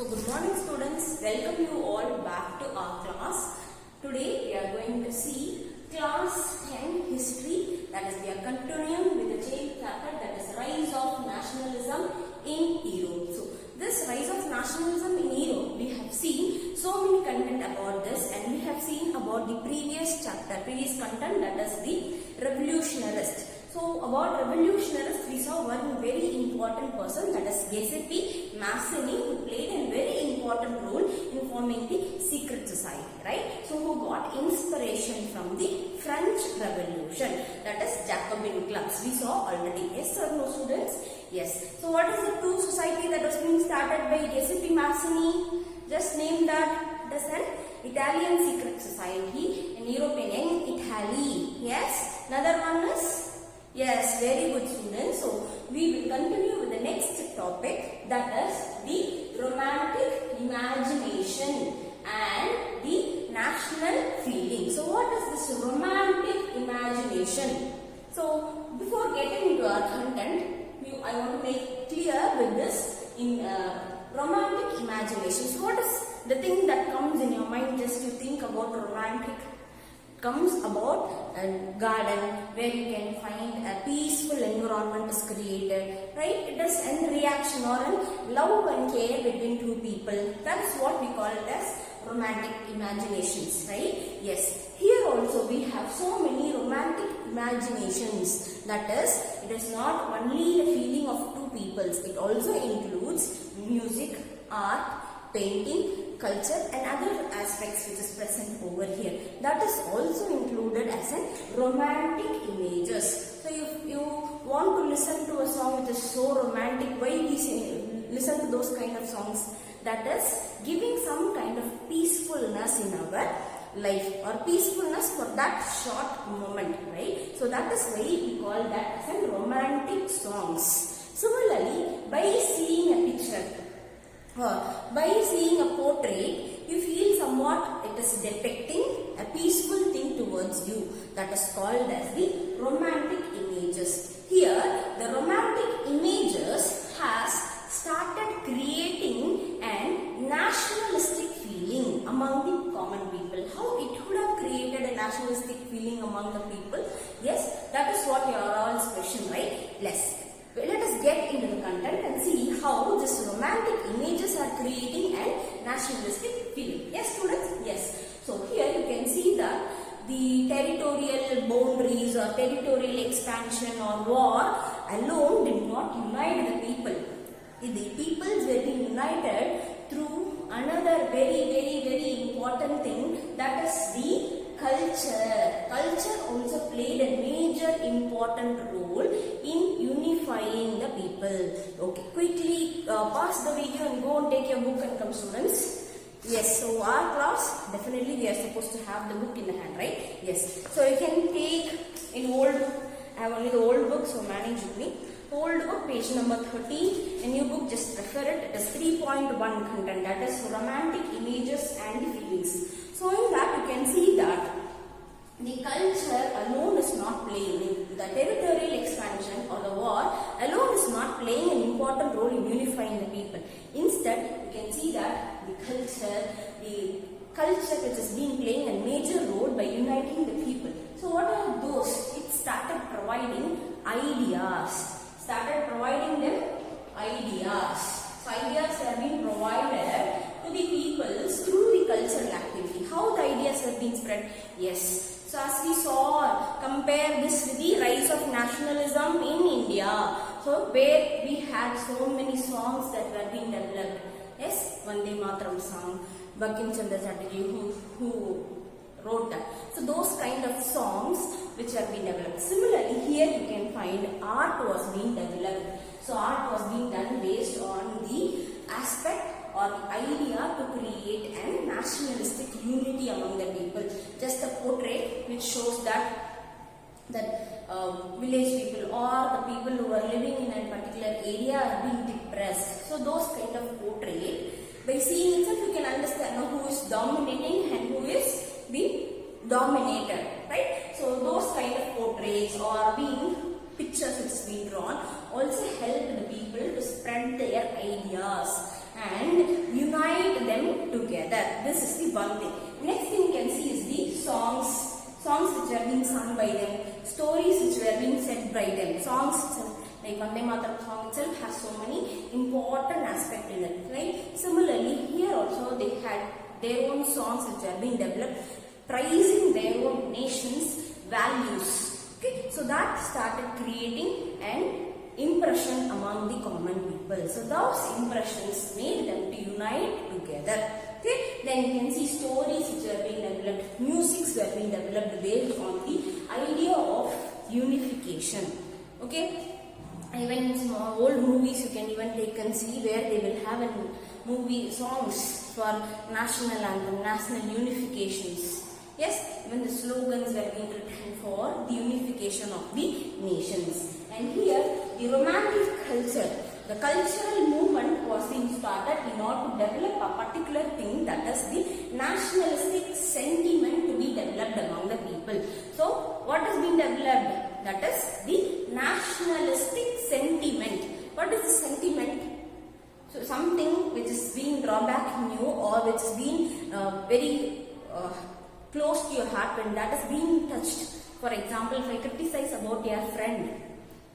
So good morning students, welcome you all back to our class. Today we are going to see class 10 history, that is we are continuing with the chain chapter, that is rise of nationalism in Europe. So this rise of nationalism in Europe, we have seen so many content about this, and we have seen about the previous chapter, previous content, that is the revolutionarist. So about revolutionists, we saw one very important person, that is Cbse who played a very important role in forming the secret society, right? So who got inspiration from the French Revolution, that is Jacobin clubs. We saw already. Yes or no, students? Yes. So what is the two society that was being started by Cbse? Just name that. It is an Italian secret society in European Italy. Yes. Another one is. Yes, very good students. So, we will continue with the next topic, that is the romantic imagination and the national feeling. So, what is this romantic imagination? So, before getting into our content, I want to make clear with this in romantic imagination. So, what is the thing that comes in your mind just you think about romantic? Comes about a garden where you can find a peaceful environment is created, right? It is a reaction or a love and care between two people. That is what we call it as romantic imaginations, right? Yes. Here also we have so many romantic imaginations. That is, it is not only the feeling of two peoples. It also includes music, art, painting, culture and other aspects which is present over here. That is also included as a romantic images. So if you want to listen to a song which is so romantic, why we listen to those kind of songs? That is giving some kind of peacefulness in our life or peacefulness for that short moment, right? So that is why we call that as a romantic songs. Similarly, by seeing a picture, by seeing a portrait, you feel somewhat it is depicting a peaceful thing towards you. That is called as the romantic images. Here, the romantic images has started creating a nationalistic feeling among the common people. How it would have created a nationalistic feeling among the people? Yes, that is what your all's question, right? Let us get into the content and see how this romantic images are creating a nationalistic feeling. Yes, students? Yes. So here you can see that the territorial boundaries or territorial expansion or war alone did not unite the people. The peoples were being united through another very important thing, that is the culture. Culture also played a major important role in unifying the people. Okay, quickly pause the video and go and take your book and come, students. Yes, so our class, definitely we are supposed to have the book in the hand, right? Yes, so you can take in old book. I have only the old book, so manage with me. Old book, page number 13. A new book, just refer it. It is 3.1 content, that is romantic images and feelings. So in that you can see that the culture alone is not playing, the territorial expansion or the war alone is not playing an important role in unifying the people. Instead, you can see that the culture which is being playing a major role by uniting the people. So what are those? It started providing ideas. So ideas have been provided to the peoples through the cultural activity. How the ideas have been spread? Yes. So as we saw, compare this with the rise of nationalism in India. So where we had so many songs that were being developed. Yes, Vande Mataram song, Bankim Chandra Chatterjee who wrote that. So those kind of songs which have been developed. Similarly, here you can find art was being developed. So art was being done based on the aspect or the idea to create a nationalistic unity among the people. Just a portrait which shows that village people or the people who are living in a particular area are being depressed. So those kind of portrait, by seeing itself you can understand who is dominating and who is being dominated, right? So those kind of portraits or being pictures which is being drawn also help the people to spread their ideas and unite them together. This is the one thing. Next thing you can see is the songs which were being sung by them, stories which were being said by them. Songs like Vande Mataram song itself has so many important aspects in it, right? Similarly, here also they had their own songs which are being developed, praising their own nation's values. Okay, so that started creating an impression among the common people. So those impressions made them to unite together. Okay, then you can see stories which were being developed, musics were being developed based on the idea of unification. Okay, even in small old movies you can even take and see where they will have a movie songs for national anthem, national unifications. Yes, even the slogans were being written for the unification of the nations. And here the romantic culture, the cultural movement was being started in order to develop a particular thing, that is the nationalistic sentiment to be developed among the people. So what has been developed? That is the nationalistic sentiment. What is the sentiment? So something which is being drawback in you, or which is being very close to your heart, when that is being touched. For example, if I criticize about your friend,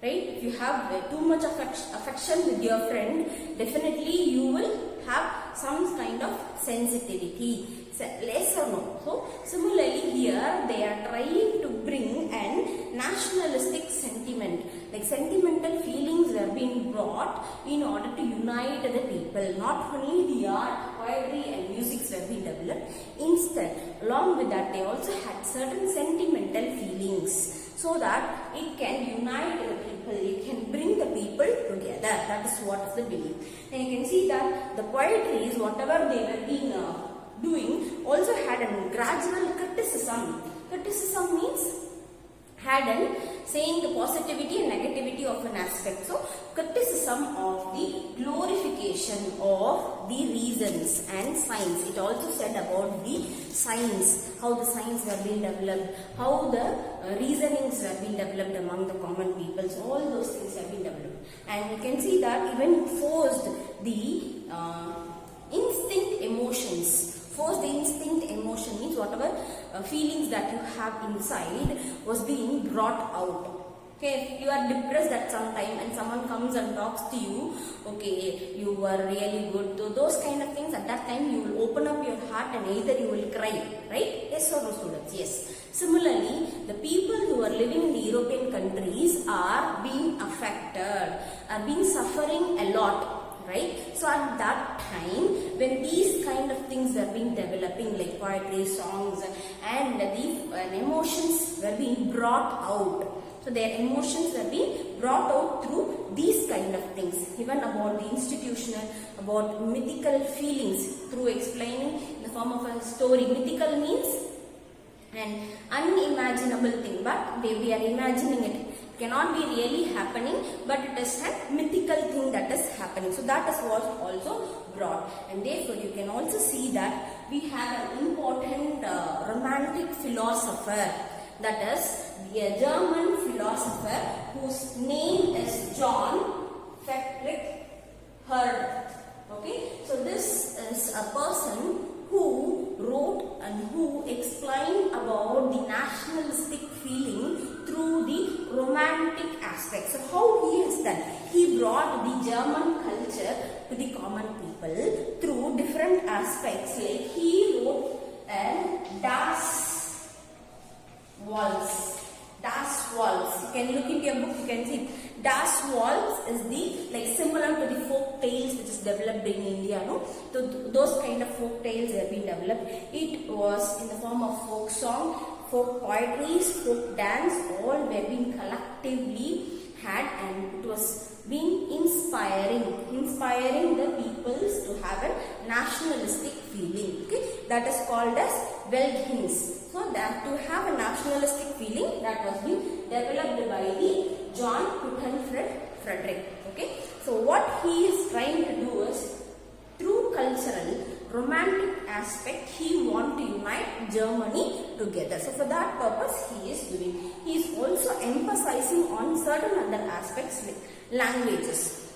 right? If you have too much affection with your friend, definitely you will have some kind of sensitivity. Less or no. So similarly here they are trying to bring an nationalistic sentiment, like sentimental feelings were being brought in order to unite the people. Not only the art, poetry and music were being developed, instead along with that they also had certain sentimental feelings, so that it can unite the people, it can bring the people together. That is what is the belief. And you can see that the poetries, whatever they were being doing, also had a gradual criticism. Criticism means had an saying the positivity and negativity of an aspect. So criticism of the glorification of the reasons and science. It also said about the science, how the science were being developed, how the reasonings were being developed among the common people. So all those things have been developed. And you can see that even forced the instinct emotions. Force the instinct emotion means whatever feelings that you have inside was being brought out. Okay, if you are depressed at some time and someone comes and talks to you, okay, you were really good. So those kind of things, at that time you will open up your heart and either you will cry, right? Yes or no, students? Yes. Similarly, the people who are living in the European countries are being affected, are being suffering a lot. Right? So at that time, when these kind of things were being developing, like poetry, songs, and the emotions were being brought out. So their emotions were being brought out through these kind of things. Even about the institutional, about mythical feelings, through explaining in the form of a story. Mythical means an unimaginable thing, but we are imagining it. Cannot be really happening, but it is a mythical thing that is happening. So that is what also brought. And therefore you can also see that we have an important romantic philosopher, that is a German philosopher whose name is John Friedrich Herder. Okay, so this is a person who wrote and who explained about the nationalistic feeling through the romantic aspect. So how he has done? He brought the German culture to the common people through different aspects. Like he wrote Das Waltz. Das Waltz. You can look into your book, you can see Das Waltz is the similar to the folk tales which is developed in India, no? So those kind of folk tales have been developed. It was in the form of folk song, folk poetries, folk dance, all were being collectively had, and it was being inspiring the peoples to have a nationalistic feeling. Okay, that is called as Welthinns. So that to have a nationalistic feeling, that was being developed by the John Friedrich. Okay, so what he is trying to do is, through cultural romantic aspect, he wants to unite Germany together. So for that purpose he is doing. He is also emphasizing on certain other aspects like languages.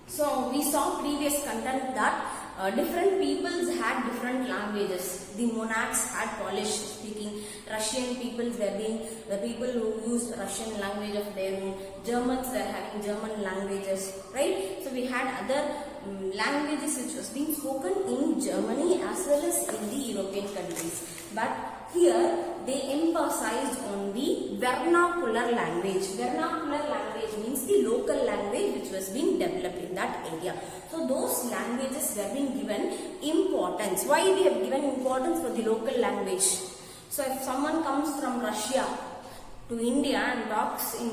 So we saw previous content that different peoples had different languages. The monarchs had Polish speaking, Russian peoples were being the people who used Russian language of their own, Germans were having German languages, right? So we had other languages which was being spoken in Germany as well as in the European countries. But here they emphasized on the vernacular language. Vernacular language means the local language which was being developed in that area. So those languages were being given importance. Why they have given importance for the local language? So if someone comes from Russia to India and talks in,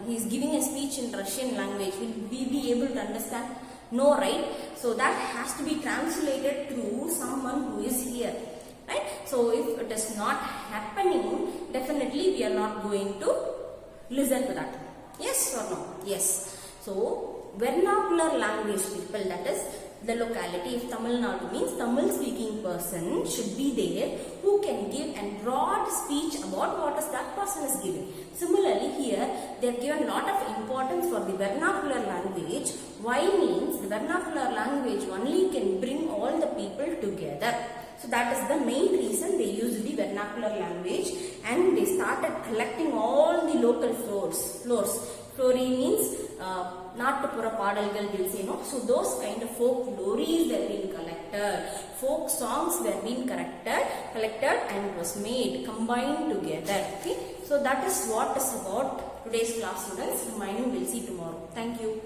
he is giving a speech in Russian language, will we be able to understand? No, right? So that has to be translated through someone who is here, right? So if it is not happening, definitely we are not going to listen to that. Yes or no? Yes. So vernacular language people, that is the locality. If Tamil Nadu means Tamil speaking person should be there who can give a broad speech about what is that person is giving. Similarly here they have given a lot of importance for the vernacular language. Why means the vernacular language only can bring all the people together. So that is the main reason they used the vernacular language, and they started collecting all the local floors. Flori means Naatupura Padalgal will say, no. So those kind of folklories were being collected, folk songs were being collected and was made, combined together. Okay. So that is what is about today's class, students. Remaining we'll see tomorrow. Thank you.